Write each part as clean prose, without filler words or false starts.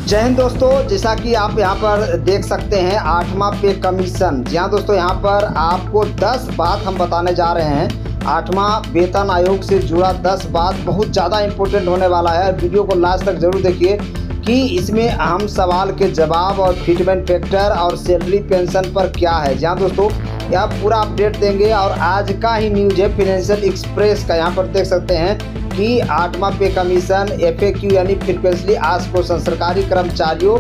जय हिंद दोस्तों, जैसा कि आप यहाँ पर देख सकते हैं 8वां पे कमीशन। जी हाँ दोस्तों, यहाँ पर आपको 10 बात हम बताने जा रहे हैं। 8वां वेतन आयोग से जुड़ा 10 बात बहुत ज़्यादा इम्पोर्टेंट होने वाला है। वीडियो को लास्ट तक जरूर देखिए कि इसमें अहम सवाल के जवाब और फिटमेंट फैक्टर और सैलरी पेंशन पर क्या है। जी हाँ दोस्तों, यह पूरा अपडेट देंगे और आज का ही न्यूज है फाइनेंशियल एक्सप्रेस का। यहाँ पर देख सकते हैं कि 8वां पे कमीशन FAQ यानी फ्रीक्वेंटली आस्क्ड क्वेश्चन सरकारी कर्मचारियों,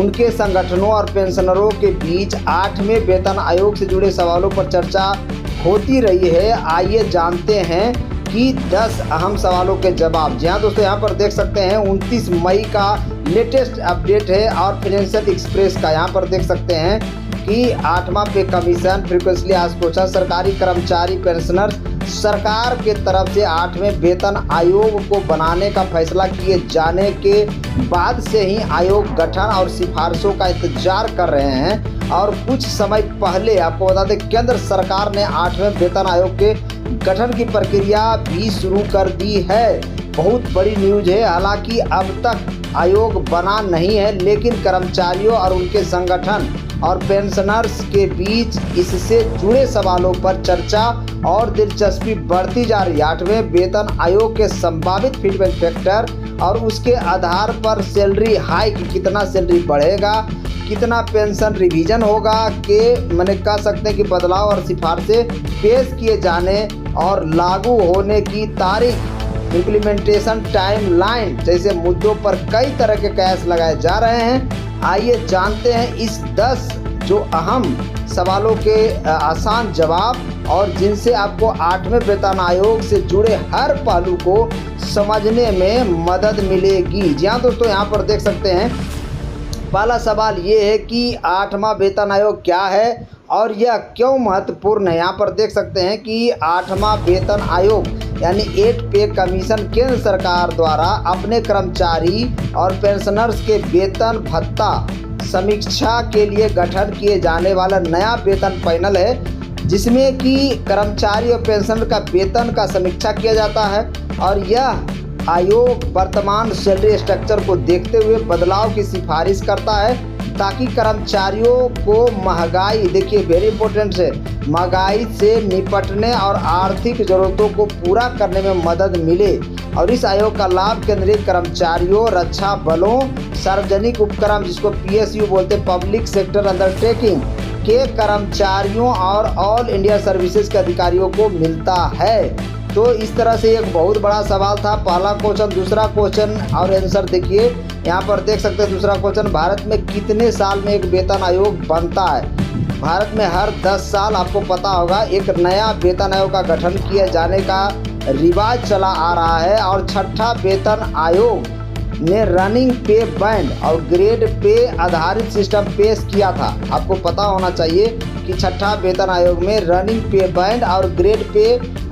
उनके संगठनों और पेंशनरों के बीच 8वें वेतन आयोग से जुड़े सवालों पर चर्चा होती रही है। आइए जानते हैं कि 10 अहम सवालों के जवाब। जी हाँ दोस्तों, यहाँ पर देख सकते हैं 29 मई का लेटेस्ट अपडेट है और फाइनेंशियल एक्सप्रेस का। यहाँ पर देख सकते हैं कि 8वां पे कमीशन फ्रीक्वेंटली आस्क्ड क्वेश्चन सरकारी कर्मचारी पेंशनर, सरकार के तरफ से 8वें वेतन आयोग को बनाने का फैसला किए जाने के बाद से ही आयोग गठन और सिफारिशों का इंतजार कर रहे हैं। और कुछ समय पहले आपको बता दें, केंद्र सरकार ने 8वें वेतन आयोग के गठन की प्रक्रिया भी शुरू कर दी है। बहुत बड़ी न्यूज है। हालांकि अब तक आयोग बना नहीं है, लेकिन कर्मचारियों और उनके संगठन और पेंशनर्स के बीच इससे जुड़े सवालों पर चर्चा और दिलचस्पी बढ़ती जा रही है। 8वें वेतन आयोग के संभावित फिटमेंट फैक्टर और उसके आधार पर सैलरी हाइक, कितना सैलरी बढ़ेगा, कितना पेंशन रिवीजन होगा, के मैंने कह सकते हैं कि बदलाव और सिफारिशें पेश किए जाने और लागू होने की तारीख, इम्प्लीमेंटेशन टाइमलाइन जैसे मुद्दों पर कई तरह के कयास लगाए जा रहे हैं। आइए जानते हैं इस 10 जो अहम सवालों के आसान जवाब और जिनसे आपको 8वें वेतन आयोग से जुड़े हर पहलू को समझने में मदद मिलेगी। जी हाँ दोस्तों, यहाँ पर देख सकते हैं पहला सवाल ये है कि 8वां वेतन आयोग क्या है और यह क्यों महत्वपूर्ण है। यहाँ पर देख सकते हैं कि 8वां वेतन आयोग यानी 8 पे कमीशन केंद्र सरकार द्वारा अपने कर्मचारी और पेंशनर्स के वेतन भत्ता समीक्षा के लिए गठन किए जाने वाला नया वेतन पैनल है, जिसमें कि कर्मचारी और पेंशनर का वेतन का समीक्षा किया जाता है। और यह आयोग वर्तमान सैलरी स्ट्रक्चर को देखते हुए बदलाव की सिफारिश करता है ताकि कर्मचारियों को महंगाई, देखिए वेरी इंपॉर्टेंट है, महंगाई से निपटने और आर्थिक जरूरतों को पूरा करने में मदद मिले। और इस आयोग का लाभ केंद्रीय कर्मचारियों, रक्षा बलों, सार्वजनिक उपक्रम जिसको PSU बोलते हैं, पब्लिक सेक्टर अंडरटेकिंग के कर्मचारियों और ऑल इंडिया सर्विसेज के अधिकारियों को मिलता है। तो इस तरह से एक बहुत बड़ा सवाल था पहला क्वेश्चन। दूसरा क्वेश्चन और आंसर देखिए, यहाँ पर देख सकते हैं दूसरा क्वेश्चन, भारत में कितने साल में एक वेतन आयोग बनता है। भारत में हर 10 साल आपको पता होगा एक नया वेतन आयोग का गठन किए जाने का रिवाज चला आ रहा है। और 6ठा वेतन आयोग ने रनिंग पे बैंड और ग्रेड पे आधारित सिस्टम पेश किया था। आपको पता होना चाहिए कि 6ठा वेतन आयोग में रनिंग पे बैंड और ग्रेड पे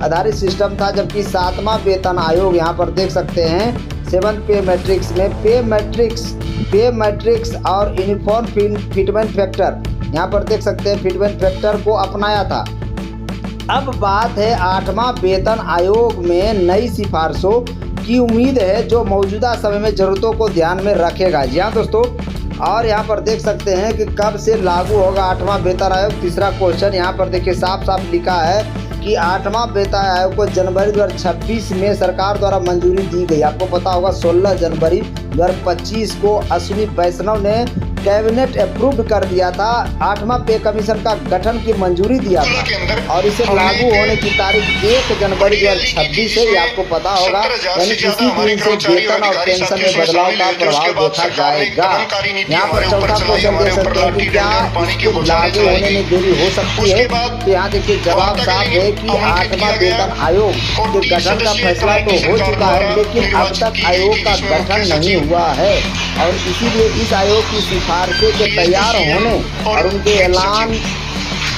आधारित सिस्टम था, जबकि 7वां वेतन आयोग यहाँ पर देख सकते हैं 7th पे मैट्रिक्स में पे मैट्रिक्स और यूनिफॉर्म फिटमेंट फैक्टर, यहाँ पर देख सकते हैं फिटमेंट फैक्टर को अपनाया था। अब बात है 8वां वेतन आयोग में नई सिफारिशों की उम्मीद है जो मौजूदा समय में ज़रूरतों को ध्यान में रखेगा। जी हाँ दोस्तों, और यहाँ पर देख सकते हैं कि कब से लागू होगा 8वां वेतन आयोग। तीसरा क्वेश्चन यहाँ पर देखिए साफ साफ लिखा है कि 8वां वेतन आयोग को जनवरी 2026 में सरकार द्वारा मंजूरी दी गई। आपको पता होगा 16 जनवरी 2025 को अश्विनी वैष्णव ने कैबिनेट अप्रूव्ड कर दिया था, 8वां पे कमीशन का गठन की मंजूरी दिया था और इसे लागू होने की तारीख 1 जनवरी 2026 है। ये आपको पता होगा, यानी किसी दिन से वेतन और पेंशन में बदलाव का प्रभाव देखा जाएगा। यहाँ पर चौथा क्वेश्चन देख सकते हैं कि क्या इसके लागू होने में देरी हो सकती है। तो यहाँ देखिए जवाब साफ है कि 8वां वेतन आयोग के गठन का फैसला तो हो चुका है, लेकिन अब तक आयोग का गठन नहीं हुआ है और इसीलिए इस आयोग की सिफारिशें के तैयार होने और उनके ऐलान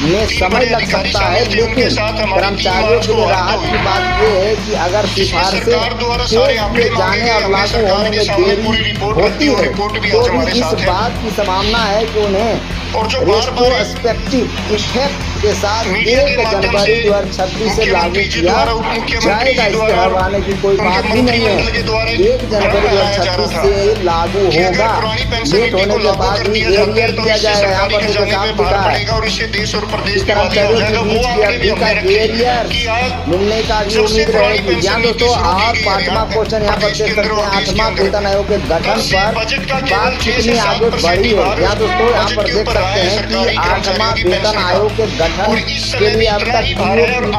में समय लग सकता है। लेकिन कर्मचारियों के लिए राहत की बात यह है कि अगर सिफारिशें पेश किए जाने और लागू होने में देरी होती है तो भी इस बात की संभावना है कि उन्हें रेट्रोस्पेक्टिव इफेक्ट के साथ 1 जनवरी 2026 से लागू किया जाएगा। इसके हटाने की कोई बात ही नहीं है। 1 जनवरी 2026 से लागू होगा। लेट होने के बाद भी एरियर दिया जाएगा। यहाँ पर जो साफ लिखा है कर्मचारियों के बीच की अवधि का एरियर मिलने का भी उम्मीद रहेगी। यहाँ दोस्तों आप 8वां क्वेश्चन यहाँ पर देख सकते हैं। 8वां वेतन आयोग के गठन पर बात कितनी आगे बढ़ी है। यहाँ दोस्तों यहाँ पर देख सकते हैं कि 8वां वेतन आयोग के गठन के लिए अब तक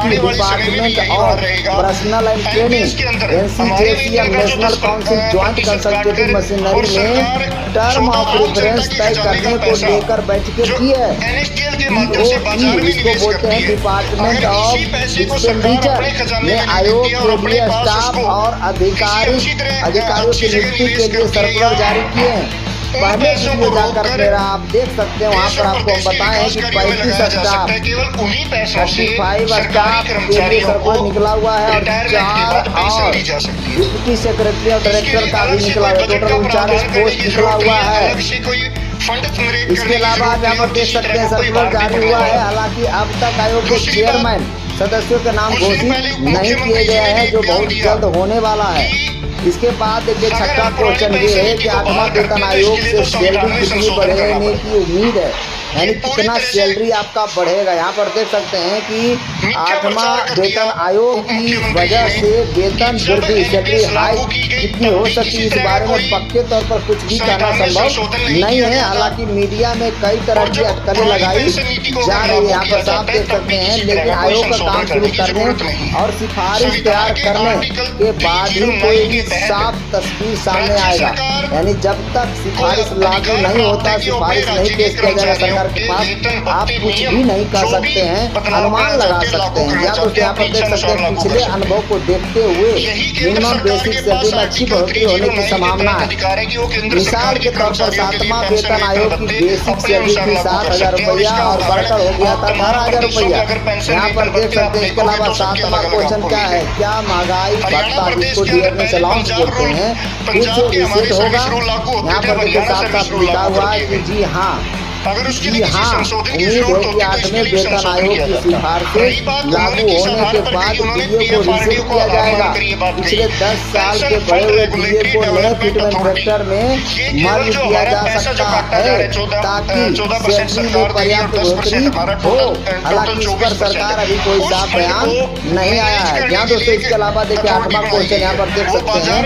department of personal and training NCJC या national council joint consultative machinery में टर्म ऑफ रेफरेंस तय करने को लेकर बैठकें की है। इसको बोलते हैं डिपार्टमेंट ऑफ एक्सपेंडिचर ने आयोग के लिए स्टाफ और अधिकारियों की नियुक्ति के लिए सर्कुलर जारी किए हैं। पहले वीडियो जाकर मेरा आप देख सकते हैं। वहाँ पर आपको हम बताएं कि 35 स्टाफ 35 स्टाफ के लिए सर्कुलर निकला हुआ है और 4 और डिप्टी सेक्रेटरी और डायरेक्टर का भी निकला हुआ है। टोटल 39 पोस्ट निकला हुआ है। इसके अलावा आप यहाँ पर देख सकते हैं सर्कुलर जारी हुआ है। हालांकि अब तक आयोग के चेयरमैन सदस्यों के नाम घोषित नहीं किए गए हैं, जो बहुत जल्द होने वाला है। इसके बाद देखिए 6वां क्वेश्चन ये है कि 8वां वेतन आयोग से सैलरी कितनी बढ़ने की उम्मीद है, यानी कितना सैलरी आपका बढ़ेगा। यहाँ पर देख सकते हैं कि 8वां वेतन आयोग की वजह से वेतन वृद्धि सैलरी हाइक कितनी हो सकती है, इस बारे में पक्के तौर पर कुछ भी कहना संभव नहीं है। हालांकि मीडिया में कई तरह की अटकलें लगाई जा रही है, यहाँ पर साफ देख सकते हैं। लेकिन आयोग का काम शुरू करने और सिफारिश तैयार करने के बाद ही कोई भी साफ तस्वीर सामने आएगा। यानी जब तक सिफारिश लागू नहीं होता, सिफारिश नहीं पेश किया जाएगा सरकार के पास, आप कुछ भी नहीं कर सकते हैं, अनुमान लगा सकते हैं। या तो यहाँ पर देख सकते हैं पिछले अनुभव को देखते हुए मिनिमम बेसिक सैलरी में अच्छी बढ़ोतरी होने की संभावना है। मिसाल के तौर पर 7वां वेतन आयोग की बेसिक सैलरी थी 7,000 रुपया और बढ़कर हो गया था 18,000 रुपया। यहाँ पर देख सकते हैं। इसके अलावा 7वां क्वेश्चन क्या है, क्या महंगाई भत्ता जिसको डियरनेस अलाउंस बोलते हैं कुछ रिसेट होगा। यहाँ पर देखिए साफ साफ लिखा हुआ है कि जी हाँ उम्मीद है कि 8वें वेतन आयोग की सिफारिशें लागू होने के बाद डीए को रिसेट किया जाएगा। पिछले 10 साल के बढ़े हुए डीए को नए फिटमेंट फैक्टर में मर्ज किया जा सकता है ताकि सैलरी में पर्याप्त बढ़ोतरी हो। हालांकि इस पर सरकार अभी कोई साफ बयान नहीं आया है। यहाँ दोस्तों इसके अलावा देखिए 8वां क्वेश्चन यहाँ पर देख सकते हैं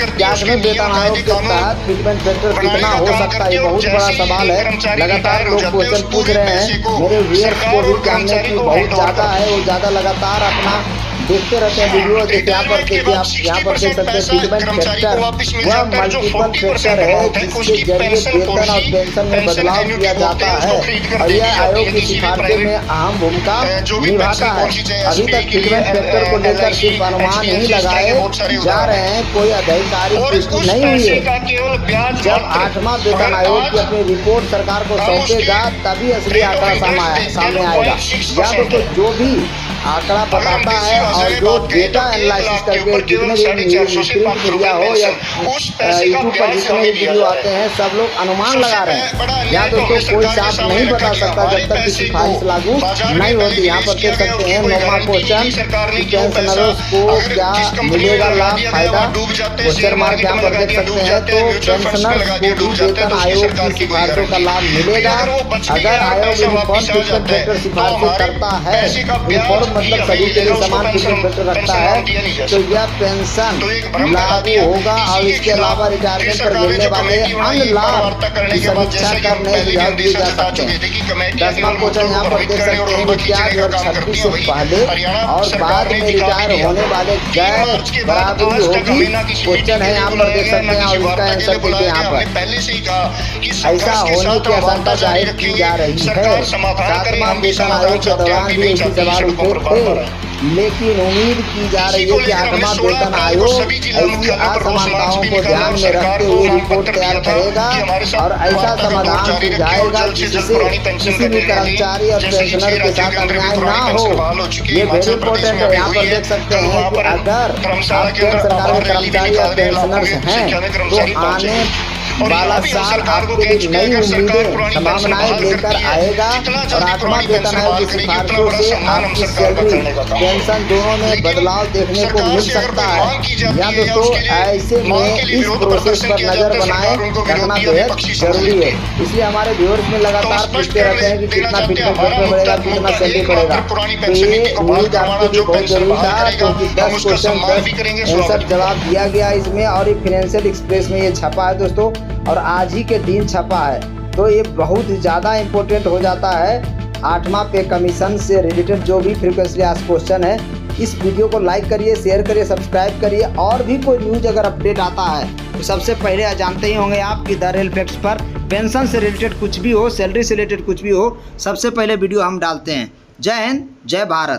कि 8वें वेतन आयोग के तहत फिटमेंट फैक्टर कितना हो सकता है, ये बहुत बड़ा सवाल है। लगातार लोग क्वेश्चन पूछ रहे हैं। मेरे व्यूअर्स को भी जानने की बहुत ज्यादा है, वो ज्यादा लगातार अपना देखते रहते हैं वीडियो। देखिए यहाँ पर देखिए आप यहाँ पर देख सकते हैं फिटमेंट फैक्टर वह मल्टीपल फैक्टर है जिसके जरिए वेतन और पेंशन में बदलाव किया जाता है और यह आयोग की सिफारिशों में अहम भूमिका निभाता है। अभी तक फिटमेंट फैक्टर को लेकर सिर्फ अनुमान ही लगाए जा रहे हैं, कोई आधिकारिक पुष्टि नहीं हुई है। जब 8वां वेतन आयोग की अपनी रिपोर्ट सरकार को सौंपेगा तभी असली आंकड़ा सामने आएगा। या तो जो भी आंकड़ा बताता है और जो डेटा एनालिसिस करके जितने भी प्रिंट मीडिया हो या यूट्यूब पर जितने भी वीडियो आते हैं सब लोग अनुमान लगा रहे हैं। या दोस्तों कोई साफ नहीं बता सकता जब तक कि सिफारिश लागू नहीं होती। यहाँ पर देख सकते हैं 9वां क्वेश्चन पेंशनरों को क्या मिलेगा लाभ फायदा, क्वेश्चन मार्क यहाँ पर देख सकते हैं। तो पेंशनर्स को भी वेतन आयोग की सिफारिशों का लाभ मिलेगा अगर आयोग यूनिफॉर्म फिटमेंट फैक्टर सिफारिश करता है। यूनिफॉर्म मतलब सभी के लिए समान फिटमेंट फैक्टर रखता है तो यह पेंशन लागू होगा और इसके अलावा रिटायरमेंट पर मिलने वाले अन्य लाभ की समीक्षा करने सुझाव दिए जा सकते हैं। 10वां क्वेश्चन यहाँ पर देख सकते हैं कि क्या 2026 से पहले और बाद में रिटायर होने वाले गैर बराबरी होगी। क्वेश्चन है यहाँ पर देख सकते हैं और इसका आंसर देखिए यहाँ पर ऐसा होने की आशंका जाहिर की जा रही है। 7वां वेतन आयोग के दौरान भी ऐसी सवाल उठे थे, लेकिन उम्मीद की जा रही है कि 8वां वेतन आयोग ऐसी असमानताओं को ध्यान में रखते हुए रिपोर्ट तैयार करेगा और ऐसा समाधान सुझाएगा जिससे किसी भी कर्मचारी और पेंशनर के साथ अन्याय ना हो। ये वेरी इंपॉर्टेंट है। यहाँ पर देख सकते हैं कि अगर आप केंद्र सरकार में कर्मचारी और पेंशनर्स हैं तो आने वाला साल आपके लिए नई उम्मीदें संभावनाएं लेकर आएगा और 8वां वेतन आयोग की सिफारिशों से आपकी सैलरी पेंशन दोनों में बदलाव देखने को मिल सकता है। या दोस्तों ऐसे में इस प्रोसेस पर नजर बनाए रखना बेहद जरूरी है। इसलिए हमारे व्यूअर्स में लगातार पूछते रहते हैं कि कितना फिटनेस पेपर बढ़ेगा, कितना सैलरी बढ़ेगा। तो ये न्यूज आपके लिए बहुत जरूरी था, क्योंकि 10 क्वेश्चन 10 आंसर जवाब दिया गया इसमें, और ये फाइनेंशियल एक्सप्रेस में ये छपा है दोस्तों, और आज ही के दिन छपा है। तो ये बहुत ज़्यादा इम्पोर्टेंट हो जाता है 8वां पे कमीशन से रिलेटेड जो भी फ्रीक्वेंटली आस्क्ड क्वेश्चन है। इस वीडियो को लाइक करिए, शेयर करिए, सब्सक्राइब करिए, और भी कोई न्यूज अगर अपडेट आता है तो सबसे पहले जानते ही होंगे आप कि द रियल फैक्ट्स पर पेंशन से रिलेटेड कुछ भी हो, सैलरी से रिलेटेड कुछ भी हो, सबसे पहले वीडियो हम डालते हैं। जय हिंद, जय भारत।